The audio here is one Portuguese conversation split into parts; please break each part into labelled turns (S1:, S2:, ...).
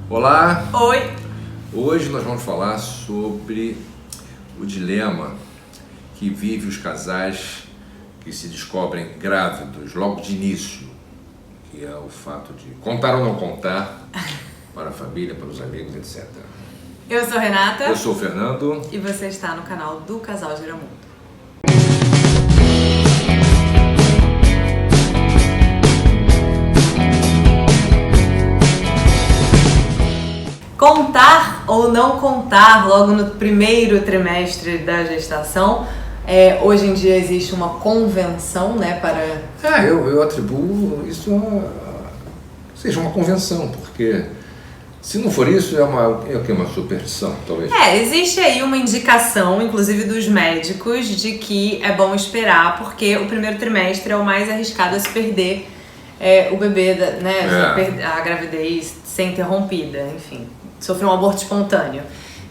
S1: Olá!
S2: Oi!
S1: Hoje nós vamos falar sobre o dilema que vive os casais que se descobrem grávidos logo de início, que é o fato de contar ou não contar para a família, para os amigos, etc.
S2: Eu sou Renata.
S1: Eu sou o Fernando.
S2: E você está no canal do Casal Giramundo. Contar ou não contar logo no primeiro trimestre da gestação. Hoje em dia existe uma convenção, né, para...
S1: Eu atribuo isso seja uma convenção, porque se não for isso é uma superstição, talvez.
S2: Existe aí uma indicação, inclusive dos médicos, de que é bom esperar, porque o primeiro trimestre é o mais arriscado a se perder o bebê, né, a gravidez ser interrompida, enfim, sofrer um aborto espontâneo.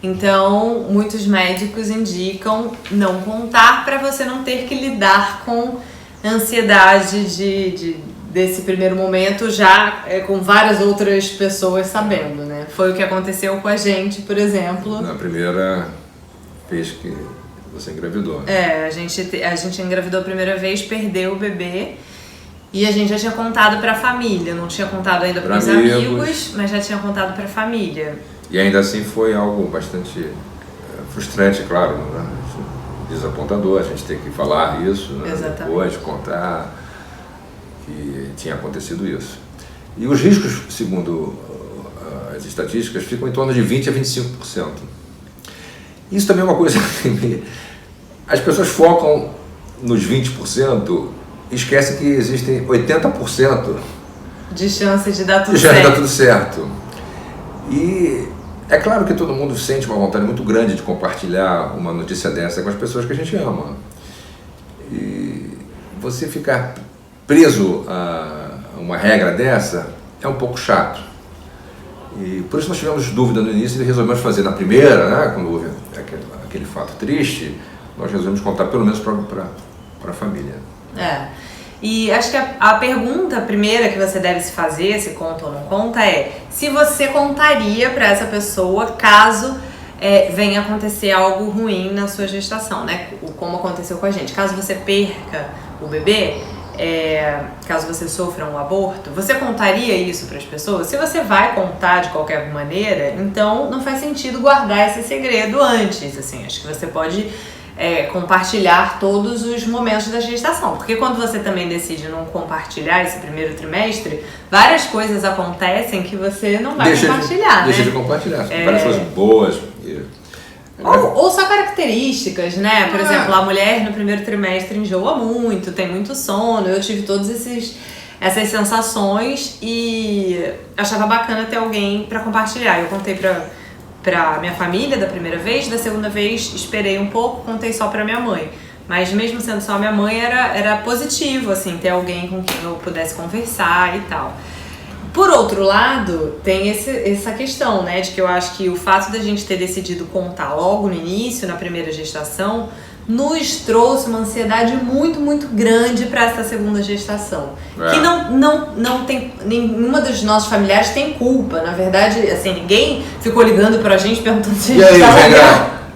S2: Então, muitos médicos indicam não contar para você não ter que lidar com a ansiedade desse primeiro momento já com várias outras pessoas sabendo, né? Foi o que aconteceu com a gente, por exemplo.
S1: Na primeira vez que você engravidou.
S2: A gente engravidou a primeira vez, perdeu o bebê. E a gente já tinha contado pra família, não tinha contado ainda pros amigos, mas já tinha contado pra família.
S1: E ainda assim foi algo bastante frustrante, claro, né? Desapontador, a gente ter que falar isso, né? Depois, contar que tinha acontecido isso. E os riscos, segundo as estatísticas, ficam em torno de 20% a 25%. Isso também é uma coisa que as pessoas focam nos 20%, esquece que existem 80%
S2: de chance de dar
S1: tudo certo. E é claro que todo mundo sente uma vontade muito grande de compartilhar uma notícia dessa com as pessoas que a gente ama. E você ficar preso a uma regra dessa é um pouco chato. E por isso nós tivemos dúvida no início e resolvemos fazer na primeira, né, quando houve aquele fato triste, nós resolvemos contar pelo menos para a família.
S2: E acho que a pergunta primeira que você deve se fazer, se conta ou não conta, é se você contaria para essa pessoa caso venha acontecer algo ruim na sua gestação, né? Como aconteceu com a gente. Caso você perca o bebê, caso você sofra um aborto, você contaria isso para as pessoas? Se você vai contar de qualquer maneira, então não faz sentido guardar esse segredo antes, assim. Acho que você pode compartilhar todos os momentos da gestação, porque quando você também decide não compartilhar esse primeiro trimestre, várias coisas acontecem que você não vai compartilhar, né?
S1: Deixa de compartilhar, várias coisas boas.
S2: Ou só características, né? Por exemplo, a mulher no primeiro trimestre enjoa muito, tem muito sono. Eu tive todas essas sensações e achava bacana ter alguém para compartilhar. Eu contei pra minha família da primeira vez, da segunda vez esperei um pouco, contei só pra minha mãe. Mas mesmo sendo só minha mãe, era positivo, assim, ter alguém com quem eu pudesse conversar e tal. Por outro lado, tem essa questão, né, de que eu acho que o fato da gente ter decidido contar logo no início, na primeira gestação, nos trouxe uma ansiedade muito, muito grande para essa segunda gestação. Que não tem, nenhuma dos nossos familiares tem culpa. Na verdade, assim, ninguém ficou ligando pra gente perguntando se a gente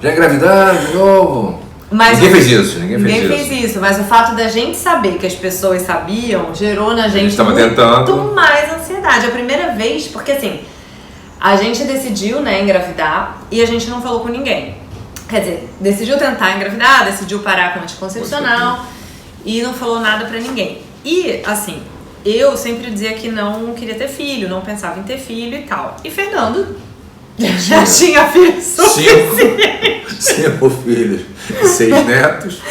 S1: já engravidaram de novo?
S2: Mas
S1: ninguém fez isso.
S2: Ninguém fez isso, mas o fato da gente saber que as pessoas sabiam gerou na gente muito mais ansiedade. A primeira vez, porque assim, a gente decidiu, né, engravidar e a gente não falou com ninguém. Quer dizer, decidiu tentar engravidar, decidiu parar com anticoncepcional e não falou nada pra ninguém. E, assim, eu sempre dizia que não queria ter filho, não pensava em ter filho e tal. E Fernando já tinha filho suficiente.
S1: 5 filhos e 6 netos.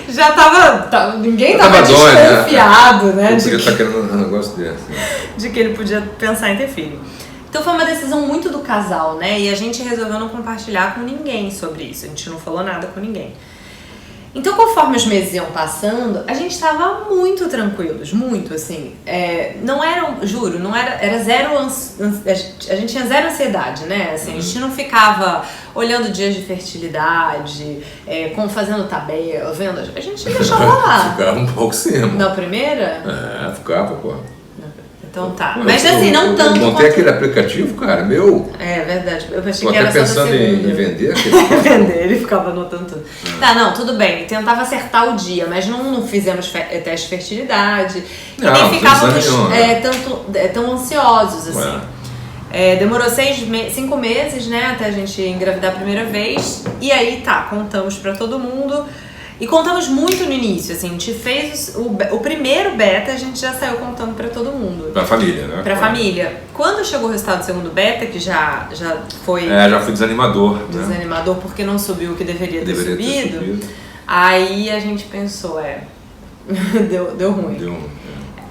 S2: Já tava ninguém tava desconfiado, né?
S1: De que tá querendo um negócio desse.
S2: De que ele podia pensar em ter filho. Então foi uma decisão muito do casal, né? E a gente resolveu não compartilhar com ninguém sobre isso. A gente não falou nada com ninguém. Então, conforme os meses iam passando, a gente tava muito tranquilos, muito, assim. Não era, juro, não era, era zero, a gente tinha zero ansiedade, né? Assim, a gente não ficava olhando dias de fertilidade, fazendo tabela, vendo, a gente deixava lá.
S1: Ficava um pouco sim.
S2: Na primeira?
S1: Ficava, pô.
S2: Então tá. Mas assim, não tanto.
S1: Eu montei aquele aplicativo, cara, meu.
S2: É verdade. Eu achei
S1: tô
S2: que era
S1: até
S2: só da
S1: pensando em vender aquele.
S2: Vender, ele ficava anotando tudo. Tá, não, tudo bem. Tentava acertar o dia, mas não fizemos teste de fertilidade.
S1: Não,
S2: e nem ficávamos
S1: tão
S2: ansiosos, assim. Demorou 5 meses, né, até a gente engravidar a primeira vez. E aí, tá, contamos pra todo mundo. E contamos muito no início, assim, a gente fez o primeiro beta, a gente já saiu contando pra todo mundo.
S1: Pra família, né?
S2: Pra família. Quando chegou o resultado do segundo beta, que já foi...
S1: já foi desanimador,
S2: Desanimador, né? Porque não subiu o que deveria ter subido. Aí a gente pensou, deu ruim.
S1: Deu ruim.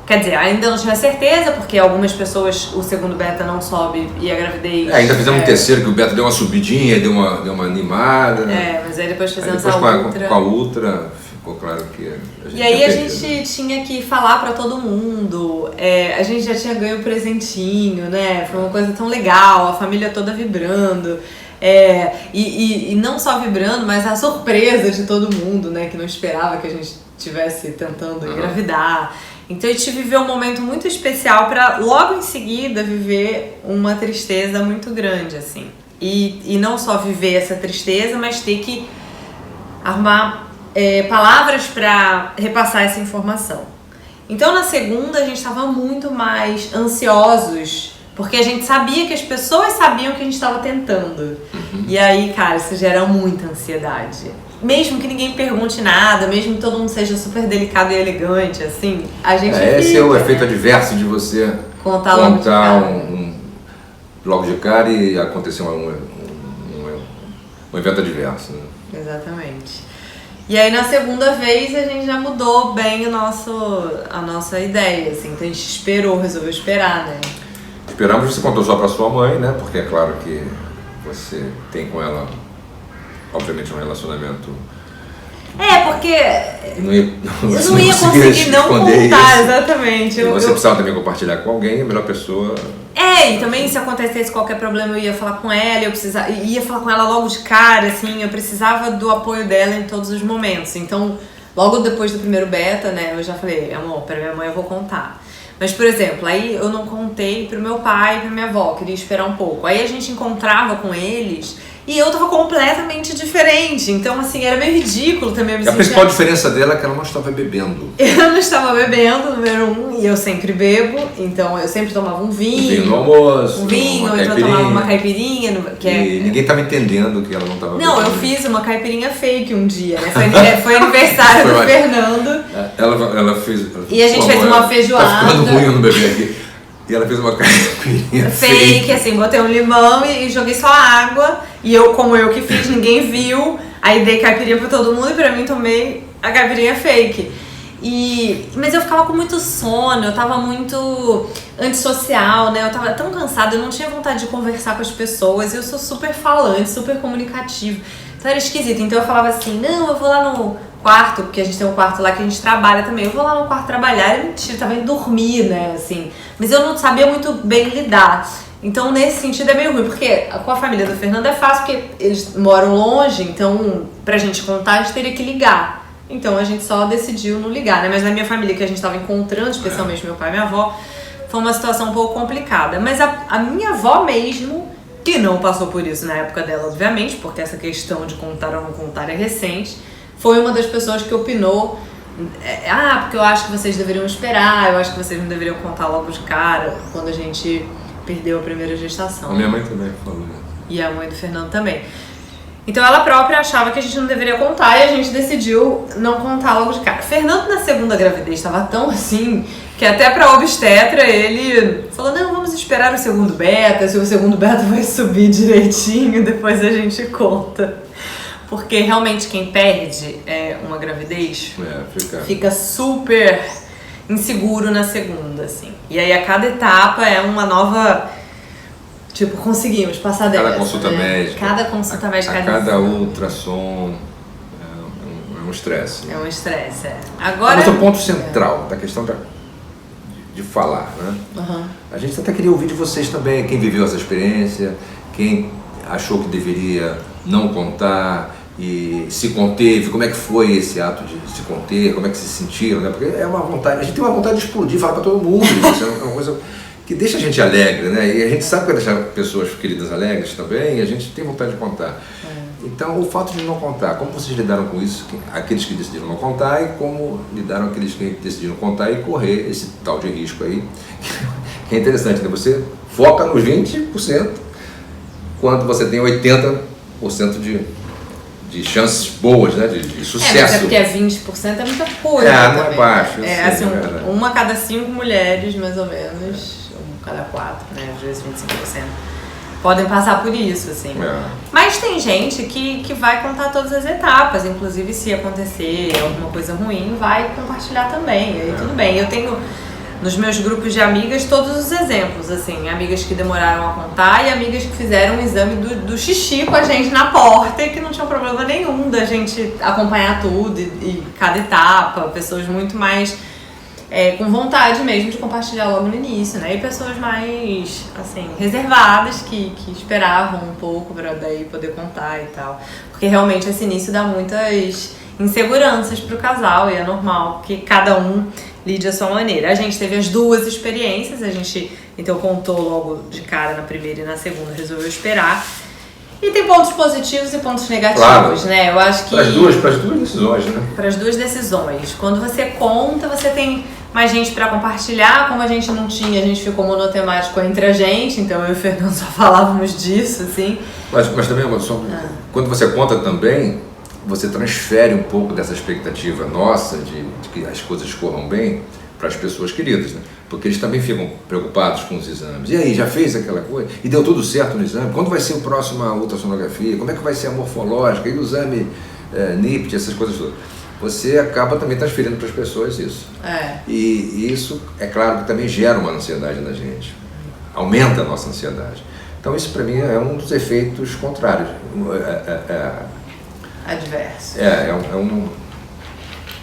S2: Quer dizer, ainda não tinha certeza, porque algumas pessoas o segundo beta não sobe e a gravidez...
S1: ainda fizemos um terceiro, que o beta deu uma subidinha, deu uma animada.
S2: Mas aí depois fizemos
S1: a
S2: outra.
S1: Com a outra, ficou claro que a gente...
S2: E aí a gente tinha que falar pra todo mundo, a gente já tinha ganho um presentinho, né? Foi uma coisa tão legal, a família toda vibrando. E não só vibrando, mas a surpresa de todo mundo, né? Que não esperava que a gente estivesse tentando engravidar. Então a gente viveu um momento muito especial para logo em seguida viver uma tristeza muito grande, assim. E não só viver essa tristeza, mas ter que arrumar palavras para repassar essa informação. Então na segunda a gente estava muito mais ansiosos, porque a gente sabia que as pessoas sabiam que a gente estava tentando. E aí, cara, isso gera muita ansiedade. Mesmo que ninguém pergunte nada, mesmo que todo mundo seja super delicado e elegante, assim, a gente
S1: esse é o efeito adverso de você
S2: contar logo de cara.
S1: Logo de cara e acontecer um evento adverso. Né?
S2: Exatamente. E aí na segunda vez a gente já mudou bem a nossa ideia, assim, então a gente resolveu esperar, né?
S1: Esperamos, você contou só para sua mãe, né? Porque é claro que você tem com ela, obviamente, um relacionamento...
S2: porque
S1: eu não ia
S2: conseguir não contar, isso. Exatamente.
S1: Você precisava também compartilhar com alguém, a melhor pessoa...
S2: E também se acontecesse qualquer problema eu ia falar com ela, ia falar com ela logo de cara, assim, eu precisava do apoio dela em todos os momentos. Então, logo depois do primeiro beta, né, eu já falei, amor, pra minha mãe eu vou contar. Mas, por exemplo, aí eu não contei pro meu pai e pra minha avó, queria esperar um pouco. Aí a gente encontrava com eles e eu tava completamente diferente. Então, assim, era meio ridículo também.
S1: A principal diferença dela é que ela não estava bebendo.
S2: Eu não estava bebendo, número 1, e eu sempre bebo. Então, eu sempre tomava um vinho.
S1: Um vinho no almoço.
S2: Um vinho, ou então eu tomava uma caipirinha.
S1: Ninguém estava entendendo que ela não estava bebendo.
S2: Não, eu fiz uma caipirinha fake um dia, né? Foi aniversário do Fernando.
S1: Ela fez...
S2: E a gente fez uma feijoada.
S1: Tá ficando ruim eu não beber aqui. E ela fez uma caipirinha
S2: fake, assim, botei um limão e joguei só água. E como eu que fiz, ninguém viu. Aí dei caipirinha pra todo mundo e pra mim tomei a caipirinha fake. Mas eu ficava com muito sono, eu tava muito antissocial, né? Eu tava tão cansada, eu não tinha vontade de conversar com as pessoas. Eu sou super falante, super comunicativo. Então era esquisito. Então eu falava assim, não, eu vou lá no quarto, porque a gente tem um quarto lá que a gente trabalha também. Eu vou lá no quarto trabalhar, e mentira, tava indo dormir, né, assim. Mas eu não sabia muito bem lidar. Então, nesse sentido, é meio ruim, porque com a família do Fernando é fácil, porque eles moram longe, então, pra gente contar, a gente teria que ligar. Então, a gente só decidiu não ligar, né? Mas na minha família, que a gente tava encontrando, especialmente meu pai e minha avó, foi uma situação um pouco complicada. Mas a minha avó mesmo, que não passou por isso na época dela, obviamente, porque essa questão de contar ou não contar é recente, foi uma das pessoas que opinou, porque eu acho que vocês deveriam esperar, eu acho que vocês não deveriam contar logo de cara, quando a gente perdeu a primeira gestação.
S1: A minha mãe também falou.
S2: E a mãe do Fernando também. Então ela própria achava que a gente não deveria contar e a gente decidiu não contar logo de cara. Fernando na segunda gravidez estava tão assim, que até pra obstetra ele falou, não, vamos esperar o segundo beta, se o segundo beta vai subir direitinho, depois a gente conta. Porque realmente quem perde uma gravidez fica super inseguro na segunda, assim. E aí a cada etapa é uma nova... Tipo, conseguimos passar dessa.
S1: Cada consulta médica.
S2: Cada consulta médica.
S1: Cada ultrassom é um estresse.
S2: É um estresse, Agora...
S1: Mas o ponto central da questão de falar, né?
S2: Uhum.
S1: A gente até queria ouvir de vocês também, quem viveu essa experiência, quem achou que deveria não contar, e se conteve, como é que foi esse ato de se conter, como é que se sentiram, né? Porque é uma vontade, a gente tem uma vontade de explodir, falar para todo mundo, isso é uma coisa que deixa a gente alegre, né? E a gente sabe que vai deixar pessoas queridas alegres também, e a gente tem vontade de contar. Então, o fato de não contar, como vocês lidaram com isso, aqueles que decidiram não contar, e como lidaram aqueles que decidiram contar e correr esse tal de risco aí, que é interessante, né? Você foca nos 20%, quando você tem 80% de chances boas, né? De sucesso.
S2: Mas é porque 20% é muita coisa.
S1: Não é baixo.
S2: Assim, uma a cada 5 mulheres, mais ou menos, uma a cada 4, né? Às vezes 25%. Podem passar por isso, assim. Mas tem gente que vai contar todas as etapas, inclusive se acontecer alguma coisa ruim, vai compartilhar também, aí tudo bem. Eu tenho nos meus grupos de amigas todos os exemplos, assim, amigas que demoraram a contar e amigas que fizeram um exame do xixi com a gente na porta e que não tinham problema nenhum da gente acompanhar tudo e cada etapa, pessoas muito mais com vontade mesmo de compartilhar logo no início, né? E pessoas mais, assim, reservadas que esperavam um pouco para daí poder contar e tal. Porque realmente esse início dá muitas inseguranças pro casal e é normal, porque cada um lide à sua maneira. A gente teve as duas experiências, a gente então contou logo de cara na primeira e na segunda, resolveu esperar. E tem pontos positivos e pontos negativos, né? Eu acho que...
S1: Para as duas decisões, né?
S2: Para as duas decisões. Quando você conta, você tem mais gente para compartilhar. Como a gente não tinha, a gente ficou monotemático entre a gente, então eu e o Fernando só falávamos disso, assim.
S1: Mas também, quando você conta também, você transfere um pouco dessa expectativa nossa de que as coisas corram bem para as pessoas queridas, né? Porque eles também ficam preocupados com os exames. E aí, já fez aquela coisa? E deu tudo certo no exame? Quando vai ser o próximo ultrassonografia? Como é que vai ser a morfológica? E o exame NIPT, essas coisas todas? Você acaba também transferindo para as pessoas isso. E isso, é claro, que também gera uma ansiedade na gente. Aumenta a nossa ansiedade. Então, isso para mim é um dos efeitos contrários.
S2: Adverso.
S1: É um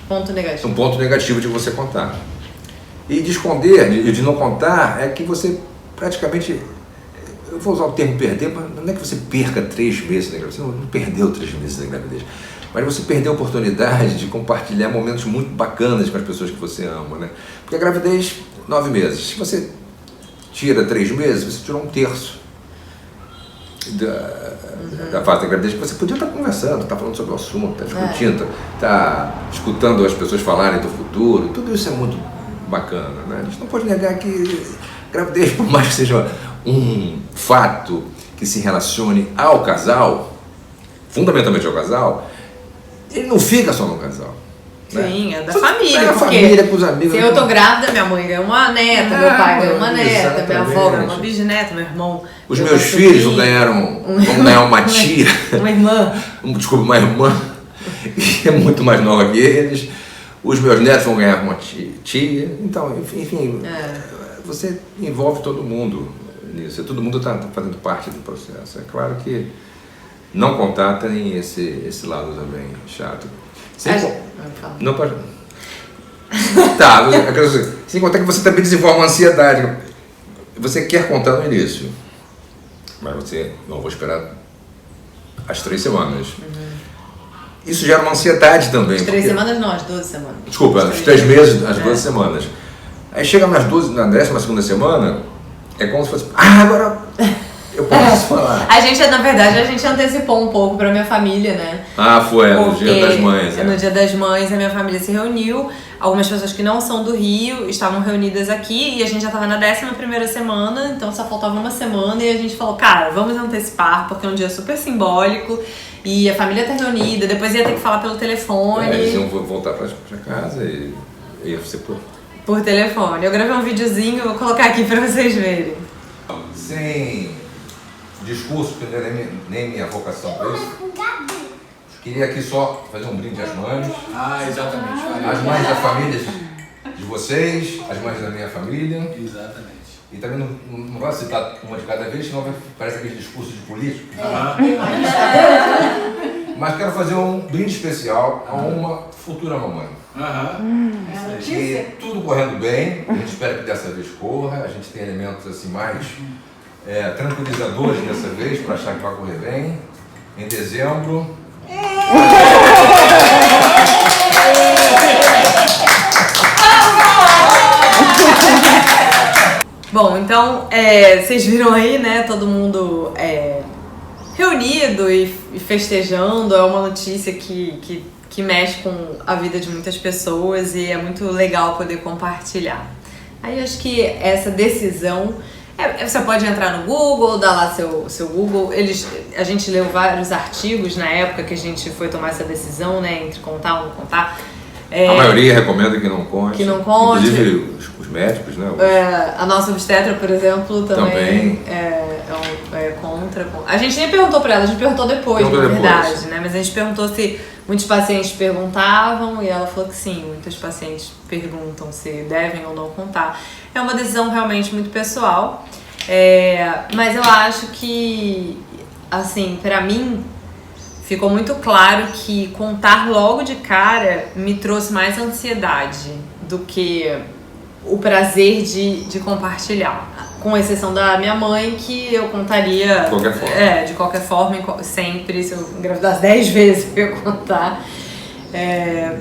S2: ponto negativo.
S1: Um ponto negativo de você contar. E de esconder, de não contar, é que você praticamente, eu vou usar o termo perder, mas não é que você perca 3 meses da gravidez, você não perdeu 3 meses da gravidez, mas você perdeu a oportunidade de compartilhar momentos muito bacanas com as pessoas que você ama, né? Porque a gravidez, 9 meses, se você tira 3 meses, você tirou 1/3 da fase da gravidez, que você podia estar conversando, estar falando sobre o assunto, estar discutindo, estar escutando as pessoas falarem do futuro, tudo isso é muito bacana, né? A gente não pode negar que gravidez, por mais que seja um fato que se relacione ao casal, fundamentalmente ao casal, ele não fica só no casal.
S2: Sim,
S1: né?
S2: É da família.
S1: É a família, com os amigos.
S2: Se eu tô grávida, minha mãe ganha uma neta, meu pai ganha uma neta,
S1: exatamente.
S2: Minha avó ganha uma bisneta, meu irmão.
S1: Os meus filhos vão ganhar uma tia.
S2: Uma irmã.
S1: Desculpa, uma irmã, que é muito mais nova que eles. Os meus netos vão ganhar uma tia. Então, enfim, você envolve todo mundo nisso. Todo mundo está fazendo parte do processo. É claro que não contar tem esse lado também chato. Não pode. Tá, sem contar que você também desenvolve uma ansiedade. Você quer contar no início, mas você não vou esperar as 3 semanas. Isso gera uma ansiedade também.
S2: As 3 semanas não, as 12 semanas.
S1: Desculpa, os 3 meses, as 12 semanas. Aí chega na 12ª semana, é como se fosse, agora eu posso falar.
S2: Na verdade, a gente antecipou um pouco pra minha família, né?
S1: Foi, no Dia das Mães.
S2: No Dia das Mães, a minha família se reuniu. Algumas pessoas que não são do Rio estavam reunidas aqui e a gente já estava na 11ª semana, então só faltava uma semana e a gente falou, cara, vamos antecipar, porque é um dia super simbólico e a família tá reunida, depois ia ter que falar pelo telefone.
S1: Eles iam voltar pra casa e ia ser
S2: por telefone. Eu gravei um videozinho, vou colocar aqui pra vocês verem.
S1: Sem discurso, porque não é nem minha vocação para isso. Queria aqui só fazer um brinde às mães.
S3: Exatamente.
S1: As mães da família de vocês, as mães da minha família.
S3: Exatamente.
S1: E também não vai citar uma de cada vez, senão parece aquele discurso de político. Mas quero fazer um brinde especial a uma futura mamãe. E tudo correndo bem, a gente espera que dessa vez corra, a gente tem elementos assim mais tranquilizadores dessa vez, para achar que vai correr bem. Em dezembro,
S2: Bom, então, vocês viram aí, né, todo mundo reunido e festejando. É uma notícia que mexe com a vida de muitas pessoas e é muito legal poder compartilhar. Aí eu acho que essa decisão... você pode entrar no Google, dar lá seu Google. A gente leu vários artigos na época que a gente foi tomar essa decisão, né, entre contar ou não contar.
S1: A maioria recomenda que não conte.
S2: Que não conte.
S1: Inclusive os médicos, né?
S2: A nossa obstetra, por exemplo, também. É contra. A gente nem perguntou pra ela, a gente perguntou depois, na verdade, né? Mas a gente perguntou se muitos pacientes perguntavam e ela falou que sim, muitos pacientes perguntam se devem ou não contar. É uma decisão realmente muito pessoal, mas eu acho que, assim, pra mim, ficou muito claro que contar logo de cara me trouxe mais ansiedade do que o prazer de compartilhar. Com exceção da minha mãe, que eu contaria...
S1: De qualquer forma.
S2: De qualquer forma, sempre. Se eu engravidasse 10 vezes, eu ia contar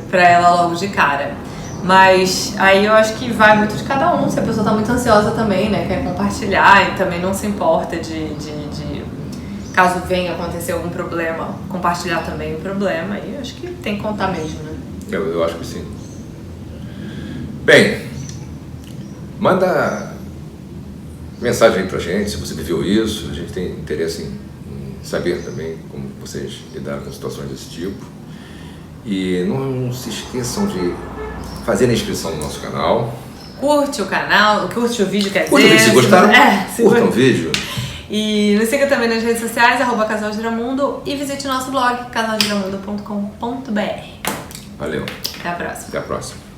S2: pra ela logo de cara. Mas aí eu acho que vai muito de cada um. Se a pessoa tá muito ansiosa também, né? Quer compartilhar e também não se importa de caso venha acontecer algum problema, compartilhar também o problema. E eu acho que tem que contar mesmo, né?
S1: Eu acho que sim. Bem, manda mensagem aí pra gente, se você viveu isso. A gente tem interesse em saber também como vocês lidaram com situações desse tipo. E não se esqueçam de fazer a inscrição no nosso canal.
S2: Curte o canal, curte o vídeo, quer dizer.
S1: Curte o vídeo, se gostaram, curtam o vídeo.
S2: E nos siga também nas redes sociais, @casalgiramundo, e visite o nosso blog, casalgiramundo.com.br.
S1: Valeu.
S2: Até a próxima.
S1: Até a próxima.